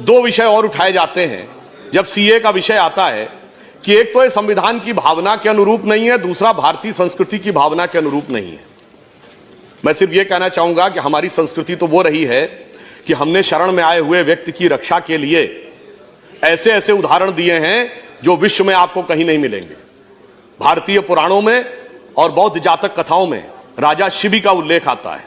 दो विषय और उठाए जाते हैं जब सीए का विषय आता है कि एक तो ये संविधान की भावना के अनुरूप नहीं है, दूसरा भारतीय संस्कृति की भावना के अनुरूप नहीं है। मैं सिर्फ ये कहना चाहूंगा कि हमारी संस्कृति तो वो रही है कि हमने शरण में आए हुए व्यक्ति की रक्षा के लिए ऐसे ऐसे उदाहरण दिए हैं जो विश्व में आपको कहीं नहीं मिलेंगे। भारतीय पुराणों में और बौद्ध जातक कथाओं में राजा शिबी का उल्लेख आता है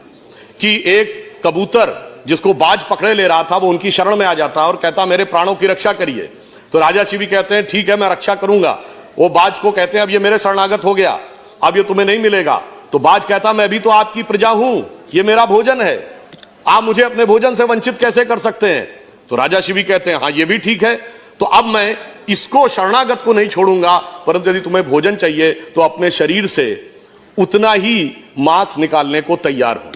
कि एक कबूतर जिसको बाज पकड़े ले रहा था वो उनकी शरण में आ जाता है और कहता मेरे प्राणों की रक्षा करिए। तो राजा शिबी कहते हैं ठीक है मैं रक्षा करूंगा। वो बाज को कहते हैं अब ये मेरे शरणागत हो गया, अब ये तुम्हें नहीं मिलेगा। तो बाज कहता मैं भी तो आपकी प्रजा हूं, ये मेरा भोजन है, आप मुझे अपने भोजन से वंचित कैसे कर सकते हैं। तो राजा शिबी कहते हैं हाँ ये भी ठीक है, तो अब मैं इसको शरणागत को नहीं छोड़ूंगा, परंतु यदि तुम्हें भोजन चाहिए तो अपने शरीर से उतना ही मांस निकालने को तैयार हो।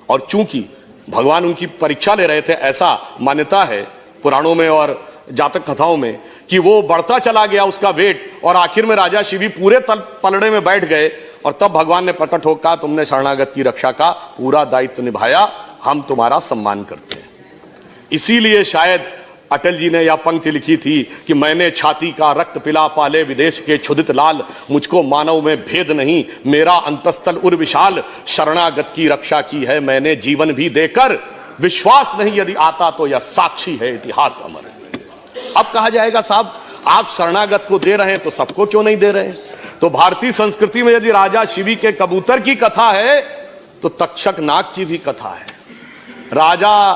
और चूंकि भगवान उनकी परीक्षा ले रहे थे, ऐसा मान्यता है पुराणों में और जातक कथाओं में कि वो बढ़ता चला गया उसका वेट, और आखिर में राजा शिवी पूरे पलड़े में बैठ गए और तब भगवान ने प्रकट होकर कहा तुमने शरणागत की रक्षा का पूरा दायित्व निभाया, हम तुम्हारा सम्मान करते हैं। इसीलिए शायद अटल जी ने यह पंक्ति लिखी थी कि मैंने छाती का रक्त पिला पाले विदेश के क्षुधित लाल, मुझको मानव में भेद नहीं, मेरा अंतस्थल उर विशाल, शरणागत की रक्षा की है मैंने जीवन भी देकर, विश्वास नहीं यदि आता तो यह साक्षी है इतिहास अमर। अब कहा जाएगा साहब आप शरणागत को दे रहे हैं तो सबको क्यों नहीं दे रहे हैं। तो भारतीय संस्कृति में यदि राजा शिवी के कबूतर की कथा है तो तक्षक नाग की भी कथा है। राजा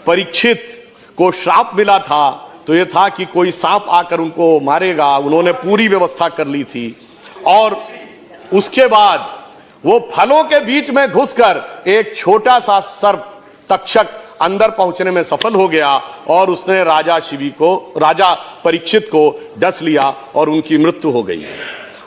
परीक्षित को श्राप मिला था तो यह था कि कोई सांप आकर उनको मारेगा, उन्होंने पूरी व्यवस्था कर ली थी और उसके बाद वो फलों के बीच में घुसकर एक छोटा सा सर्प तक्षक अंदर पहुंचने में सफल हो गया और उसने राजा परीक्षित को डस लिया और उनकी मृत्यु हो गई।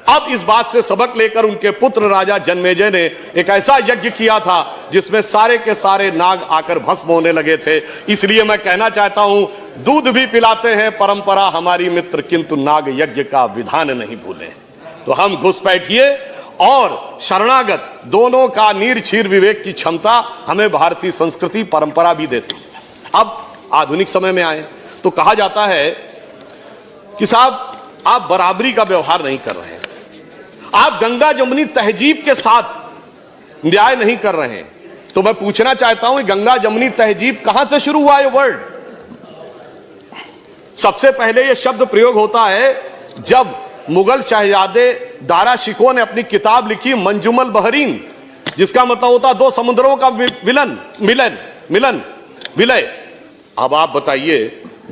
अब इस बात से सबक लेकर उनके पुत्र राजा जन्मेजय ने एक ऐसा यज्ञ किया था जिसमें सारे के सारे नाग आकर भस्म होने लगे थे। इसलिए मैं कहना चाहता हूं दूध भी पिलाते हैं परंपरा हमारी मित्र, किंतु नाग यज्ञ का विधान नहीं भूले। तो हम घुसपैठिए और शरणागत दोनों का नीरछीर विवेक की क्षमता हमें भारतीय संस्कृति परंपरा भी देती है। अब आधुनिक समय में आए तो कहा जाता है कि साहब आप बराबरी का व्यवहार नहीं कर रहे हैं, आप गंगा जमुनी तहजीब के साथ न्याय नहीं कर रहे हैं। तो मैं पूछना चाहता हूं गंगा जमुनी तहजीब कहां से शुरू हुआ ये वर्ड। सबसे पहले यह शब्द प्रयोग होता है जब मुगल शहजादे दारा शिकोह ने अपनी किताब लिखी मंजुमल बहरीन, जिसका मतलब होता दो समुद्रों का विलय। अब आप बताइए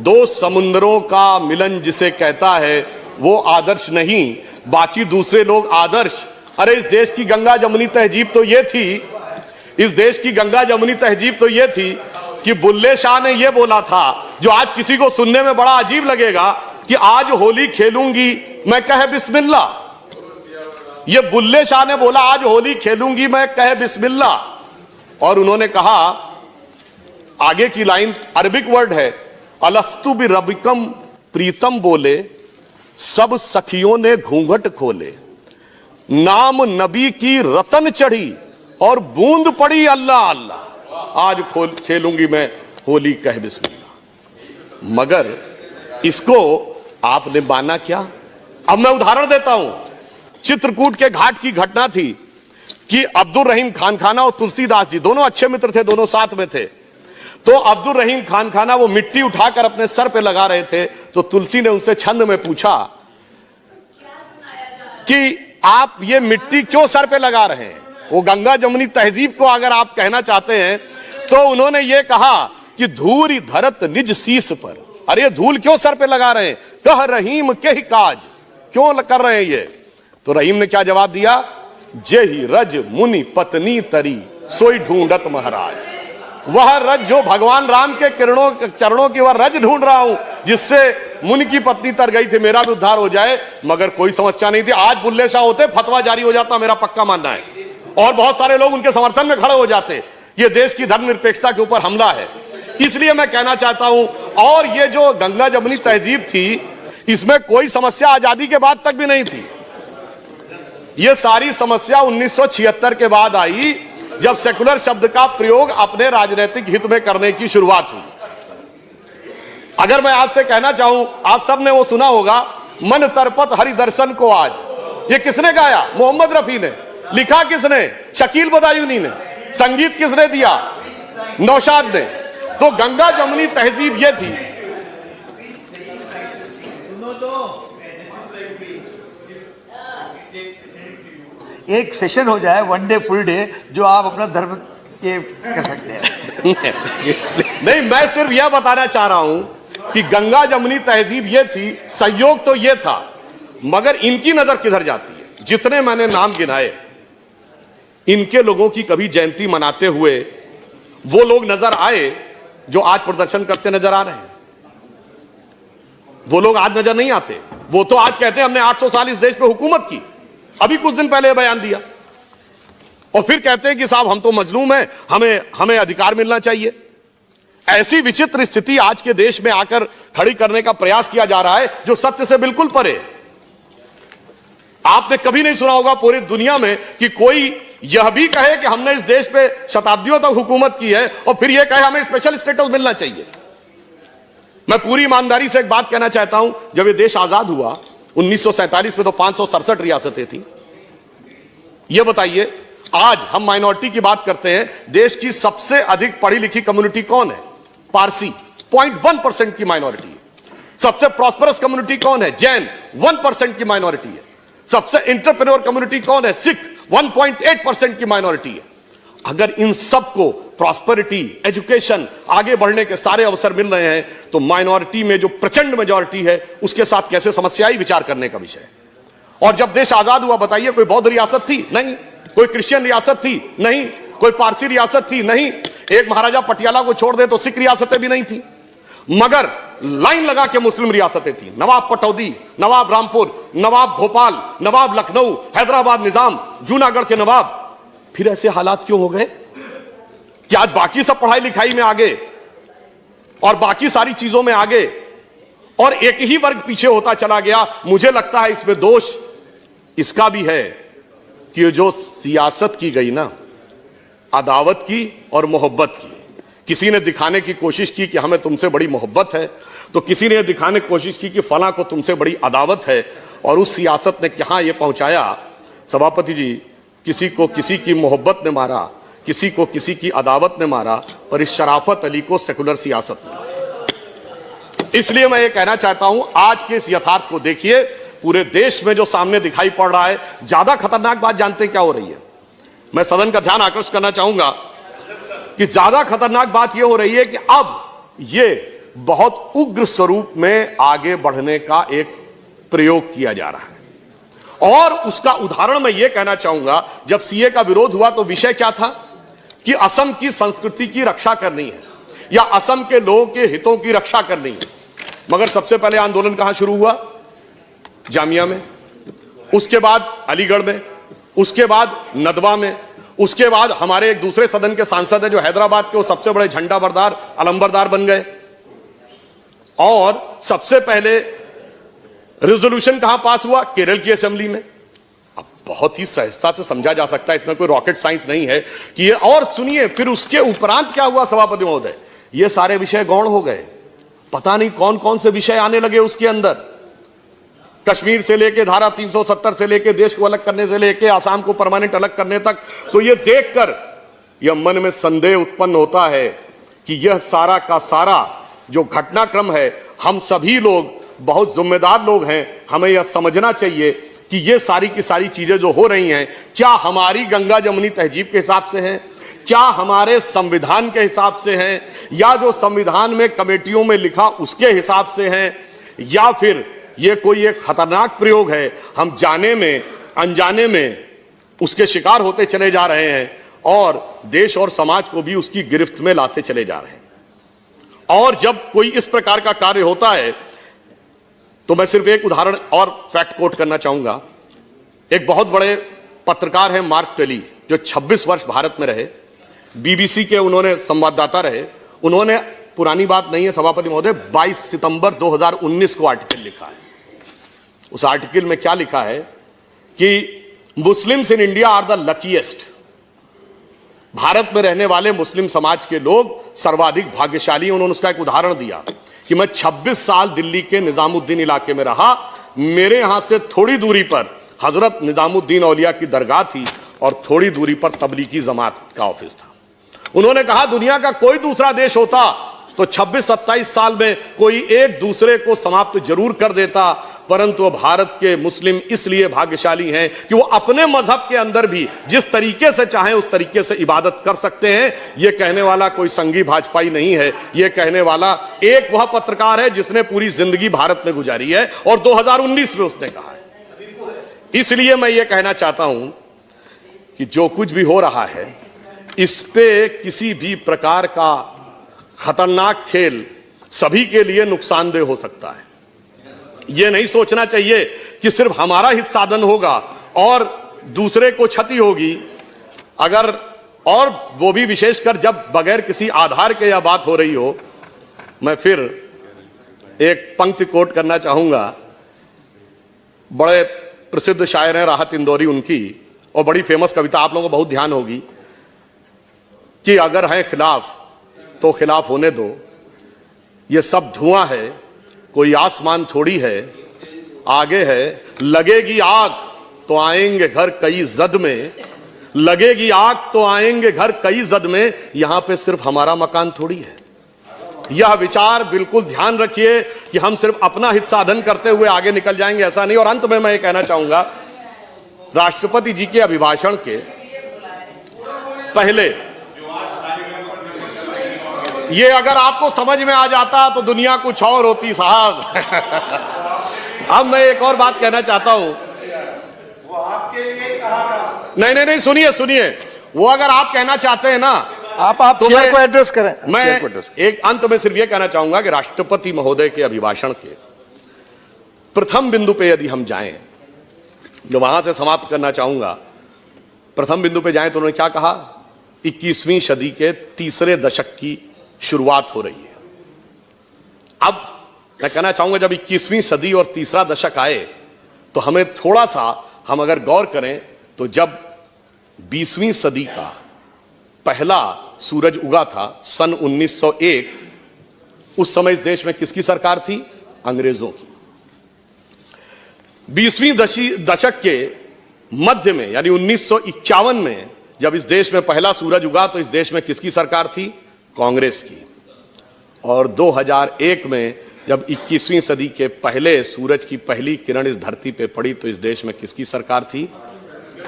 दो समुद्रों का मिलन जिसे कहता है वो आदर्श नहीं, बाकी दूसरे लोग आदर्श। अरे इस देश की गंगा जमुनी तहजीब तो ये थी, इस देश की गंगा जमुनी तहजीब तो ये थी कि बुल्ले शाह ने ये बोला था जो आज किसी को सुनने में बड़ा अजीब लगेगा कि आज होली खेलूंगी मैं कहे बिस्मिल्लाह। ये बुल्ले शाह ने बोला आज होली खेलूंगी मैं कहे बिस्मिल्लाह। और उन्होंने कहा आगे की लाइन अरबिक वर्ड है अलस्तु बि रबिकम प्रीतम बोले, सब सखियों ने घूंघट खोले, नाम नबी की रतन चढ़ी और बूंद पड़ी अल्लाह अल्लाह, आज खेलूंगी मैं होली कह बिस्मिल्लाह। मगर इसको आपने माना क्या। अब मैं उदाहरण देता हूं, चित्रकूट के घाट की घटना थी कि अब्दुल रहीम खान खाना और तुलसीदास जी दोनों अच्छे मित्र थे, दोनों साथ में थे। तो अब्दुल रहीम खान खाना वो मिट्टी उठाकर अपने सर पे लगा रहे थे, तो तुलसी ने उनसे छंद में पूछा कि आप ये मिट्टी क्यों सर पे लगा रहे हैं। वो गंगा जमुनी तहजीब को अगर आप कहना चाहते हैं तो उन्होंने ये कहा कि धूरी धरत निज शीस पर। अरे धूल क्यों सर पे लगा रहे हैं, कह रहीम के ही काज, क्यों कर रहे हैं ये। तो रहीम ने क्या जवाब दिया, जेहि रज मुनि पत्नी तरी सोई ढूंढत महाराज। वह रज जो भगवान राम के चरणों की वह रज ढूंढ रहा हूं जिससे मुनि की पत्नी तर गई थी, मेरा भी उद्धार हो जाए। मगर कोई समस्या नहीं थी। आज बुल्ले शाह होते फतवा जारी हो जाता, मेरा पक्का मानना है, और बहुत सारे लोग उनके समर्थन में खड़े हो जाते। ये देश की धर्मनिरपेक्षता के ऊपर हमला है। इसलिए मैं कहना चाहता हूं, और ये जो गंगा जमुनी तहजीब थी इसमें कोई समस्या आजादी के बाद तक भी नहीं थी। ये सारी समस्या 1976 के बाद आई जब सेकुलर शब्द का प्रयोग अपने राजनीतिक हित में करने की शुरुआत हुई। अगर मैं आपसे कहना चाहूं, आप सबने वो सुना होगा, मन तरपत हरि दर्शन को आज, ये किसने गाया? मोहम्मद रफी ने। लिखा किसने? शकील बदायूनी ने। संगीत किसने दिया? नौशाद ने। तो गंगा जमुनी तहजीब ये थी। एक सेशन हो जाए, वन डे फुल डे, जो आप अपना धर्म के कर सकते हैं। नहीं, मैं सिर्फ यह बताना चाह रहा हूं कि गंगा जमुनी तहजीब ये थी, संयोग तो ये था, मगर इनकी नजर किधर जाती है? जितने मैंने नाम गिनाए, इनके लोगों की कभी जयंती मनाते हुए वो लोग नजर आए जो आज प्रदर्शन करते नजर आ रहे हैं? वो लोग आज नजर नहीं आते। वो तो आज कहते हैं हमने 800 साल इस देश पे हुकूमत की। अभी कुछ दिन पहले बयान दिया, और फिर कहते हैं कि साहब हम तो मजलूम हैं, हमें अधिकार मिलना चाहिए। ऐसी विचित्र स्थिति आज के देश में आकर खड़ी करने का प्रयास किया जा रहा है जो सत्य से बिल्कुल परे है। आपने कभी नहीं सुना होगा पूरी दुनिया में कि कोई यह भी कहे कि हमने इस देश पे शताब्दियों तक हुकूमत की है और फिर यह कहे हमें स्पेशल स्टेटस मिलना चाहिए। मैं पूरी ईमानदारी से एक बात कहना चाहता हूं, जब यह देश आजाद हुआ 1947 में तो 567 रियासतें थी। यह बताइए, आज हम माइनॉरिटी की बात करते हैं, देश की सबसे अधिक पढ़ी लिखी कम्युनिटी कौन है? पारसी, 0.1% की माइनॉरिटी है। सबसे प्रॉस्परस कम्युनिटी कौन है? जैन, 1% की माइनॉरिटी है। सबसे एंटरप्रेन्योर कम्युनिटी कौन है? सिख, 1.8% की माइनॉरिटी है। अगर इन सबको प्रॉस्पेरिटी, एजुकेशन, आगे बढ़ने के सारे अवसर मिल रहे हैं, तो माइनॉरिटी में जो प्रचंड मेजॉरिटी है उसके साथ कैसे समस्या आई, विचार करने का विषय है। और जब देश आजाद हुआ, बताइए, कोई बौद्ध रियासत थी? नहीं। कोई क्रिश्चियन रियासत थी? नहीं। कोई पारसी रियासत थी? नहीं। एक महाराजा पटियाला को छोड़ दे तो सिख रियासतें भी नहीं थी, मगर लाइन लगा के मुस्लिम रियासतें थी। नवाब पटौदी, नवाब रामपुर, नवाब भोपाल, नवाब लखनऊ, हैदराबाद निजाम, जूनागढ़ के नवाब। फिर ऐसे हालात क्यों हो गए कि आज बाकी सब पढ़ाई लिखाई में आगे और बाकी सारी चीजों में आगे और एक ही वर्ग पीछे होता चला गया? मुझे लगता है इसमें दोष इसका भी है कि जो सियासत की गई ना, अदावत की और मोहब्बत की। किसी ने दिखाने की कोशिश की कि हमें तुमसे बड़ी मोहब्बत है, तो किसी ने दिखाने की कोशिश की कि फलां को तुमसे बड़ी अदावत है, और उस सियासत ने कहां यह पहुंचाया सभापति जी, किसी को किसी की मोहब्बत ने मारा, किसी को किसी की अदावत ने मारा, और इस शराफत अली को सेकुलर सियासत ने मारा। इसलिए मैं ये कहना चाहता हूं, आज के इस यथार्थ को देखिए, पूरे देश में जो सामने दिखाई पड़ रहा है। ज्यादा खतरनाक बात जानते हैं क्या हो रही है? मैं सदन का ध्यान आकर्षित करना चाहूंगा कि ज्यादा खतरनाक बात यह हो रही है कि अब यह बहुत उग्र स्वरूप में आगे बढ़ने का एक प्रयोग किया जा रहा है। और उसका उदाहरण मैं यह कहना चाहूंगा, जब सीए का विरोध हुआ तो विषय क्या था कि असम की संस्कृति की रक्षा करनी है या असम के लोगों के हितों की रक्षा करनी है। मगर सबसे पहले आंदोलन कहां शुरू हुआ? जामिया में, उसके बाद अलीगढ़ में, उसके बाद नदवा में, उसके बाद हमारे एक दूसरे सदन के सांसद हैं जो हैदराबाद के वो सबसे बड़े झंडा बरदार, अलंबरदार बन गए। और सबसे पहले रेजोल्यूशन कहां पास हुआ? केरल की असेंबली में। अब बहुत ही सहजता से समझा जा सकता है, इसमें कोई रॉकेट साइंस नहीं है कि ये। और सुनिए, फिर उसके उपरांत क्या हुआ सभापति महोदय? ये सारे विषय गौण हो गए। पता नहीं कौन कौन से विषय आने लगे उसके अंदर, कश्मीर से लेके धारा 370 से लेके देश को अलग करने से लेके आसाम को परमानेंट अलग करने तक। तो ये देखकर यह मन में संदेह उत्पन्न होता है कि यह सारा का सारा जो घटनाक्रम है, हम सभी लोग बहुत जिम्मेदार लोग हैं, हमें यह समझना चाहिए कि ये सारी की सारी चीजें जो हो रही हैं, क्या हमारी गंगा जमुनी तहजीब के हिसाब से हैं, क्या हमारे संविधान के हिसाब से हैं, या जो संविधान में कमेटियों में लिखा उसके हिसाब से हैं, या फिर ये कोई एक खतरनाक प्रयोग है, हम जाने में अनजाने में उसके शिकार होते चले जा रहे हैं और देश और समाज को भी उसकी गिरफ्त में लाते चले जा रहे हैं। और जब कोई इस प्रकार का कार्य होता है तो मैं सिर्फ एक उदाहरण और फैक्ट कोट करना चाहूंगा। एक बहुत बड़े पत्रकार हैं मार्क टेली, जो 26 वर्ष भारत में रहे, बीबीसी के उन्होंने संवाददाता रहे। उन्होंने, पुरानी बात नहीं है सभापति महोदय, 22 सितंबर 2019 को आर्टिकल लिखा है। उस आर्टिकल में क्या लिखा है कि Muslims in India are the luckiest. Bharat में रहने वाले मुस्लिम समाज के लोग सर्वाधिक भाग्यशाली। उन्होंने उसका एक उदाहरण दिया कि मैं 26 साल दिल्ली के निजामुद्दीन इलाके में रहा। मेरे यहां से थोड़ी दूरी पर हजरत निजामुद्दीन औलिया की दरगाह थी और थोड़ी दूरी पर तबलीगी जमात का ऑफिस था। उन्होंने कहा दुनिया का कोई दूसरा देश होता तो 26-27 साल में कोई एक दूसरे को समाप्त जरूर कर देता, परंतु भारत के मुस्लिम इसलिए भाग्यशाली हैं कि वो अपने मजहब के अंदर भी जिस तरीके से चाहें उस तरीके से इबादत कर सकते हैं। यह कहने वाला कोई संघी भाजपाई नहीं है, यह कहने वाला एक वह पत्रकार है जिसने पूरी जिंदगी भारत में गुजारी है और 2019 में उसने कहा है। इसलिए मैं ये कहना चाहता हूं कि जो कुछ भी हो रहा है इस पे किसी भी प्रकार का खतरनाक खेल सभी के लिए नुकसानदेह हो सकता है। यह नहीं सोचना चाहिए कि सिर्फ हमारा हित साधन होगा और दूसरे को क्षति होगी। अगर और वो भी विशेषकर जब बगैर किसी आधार के यह बात हो रही हो। मैं फिर एक पंक्ति कोट करना चाहूंगा, बड़े प्रसिद्ध शायर हैं राहत इंदौरी उनकी, और बड़ी फेमस कविता आप लोगों को बहुत ध्यान होगी कि अगर है खिलाफ तो खिलाफ होने दो, ये सब धुआं है कोई आसमान थोड़ी है, आगे है लगेगी आग तो आएंगे घर कई जद में, लगेगी आग तो आएंगे घर कई जद में, यहां पे सिर्फ हमारा मकान थोड़ी है। यह विचार बिल्कुल ध्यान रखिए कि हम सिर्फ अपना हित साधन करते हुए आगे निकल जाएंगे, ऐसा नहीं। और अंत में मैं ये कहना चाहूंगा, राष्ट्रपति जी के अभिभाषण के पहले ये अगर आपको समझ में आ जाता तो दुनिया कुछ और होती साहब। अब मैं एक और बात कहना चाहता हूं। वो आपके लिए कहा नहीं, सुनिए, वो अगर आप कहना चाहते हैं ना आप तो चेयर को एड्रेस करें। मैं एक अंत में सिर्फ ये कहना चाहूंगा कि राष्ट्रपति महोदय के अभिभाषण के प्रथम बिंदु पे यदि हम जाएं, जो वहां से समाप्त करना चाहूंगा, प्रथम बिंदु पे जाएं तो उन्होंने क्या कहा, 21वीं सदी के तीसरे दशक की शुरुआत हो रही है। अब मैं कहना चाहूंगा जब 21वीं सदी और तीसरा दशक आए तो हमें थोड़ा सा हम अगर गौर करें तो जब 20वीं सदी का पहला सूरज उगा था सन 1901, उस समय इस देश में किसकी सरकार थी? अंग्रेजों की। 20वीं दशक के मध्य में यानी 1951 में जब इस देश में पहला सूरज उगा तो इस देश में किसकी सरकार थी? कांग्रेस की। और 2001 में जब 21वीं सदी के पहले सूरज की पहली किरण इस धरती पे पड़ी तो इस देश में किसकी सरकार थी?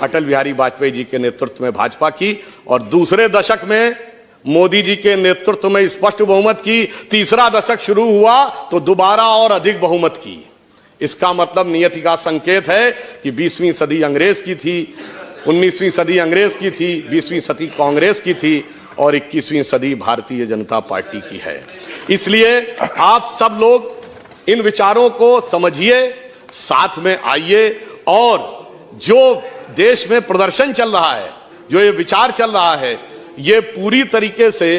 अटल बिहारी वाजपेयी जी के नेतृत्व में भाजपा की। और दूसरे दशक में मोदी जी के नेतृत्व में स्पष्ट बहुमत की। तीसरा दशक शुरू हुआ तो दोबारा और अधिक बहुमत की। इसका मतलब नियति का संकेत है कि 20वीं सदी अंग्रेज की थी, 19वीं सदी अंग्रेज की थी, 20वीं सदी कांग्रेस की थी और 21वीं सदी भारतीय जनता पार्टी की है। इसलिए आप सब लोग इन विचारों को समझिए, साथ में आइए और जो देश में प्रदर्शन चल रहा है, जो ये विचार चल रहा है, ये पूरी तरीके से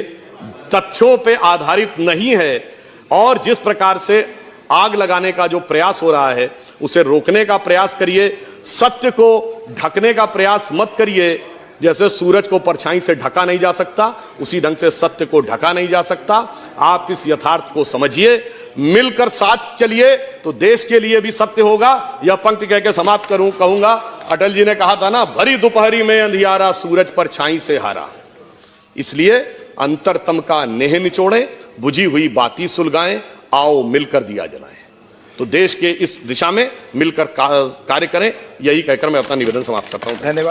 तथ्यों पे आधारित नहीं है और जिस प्रकार से आग लगाने का जो प्रयास हो रहा है उसे रोकने का प्रयास करिए। सत्य को ढकने का प्रयास मत करिए। जैसे सूरज को परछाई से ढका नहीं जा सकता, उसी ढंग से सत्य को ढका नहीं जा सकता। आप इस यथार्थ को समझिए, मिलकर साथ चलिए तो देश के लिए भी सत्य होगा। यह पंक्ति कह के समाप्त कहूंगा, अटल जी ने कहा था ना, भरी दोपहरी में अंधियारा सूरज परछाई से हारा। इसलिए अंतरतम का नेह निचोड़े, बुझी हुई बाती सुलगाएं, आओ मिलकर दिया जलाएं। तो देश के इस दिशा में मिलकर कार्य करें, यही कहकर मैं अपना निवेदन समाप्त करता हूं। धन्यवाद।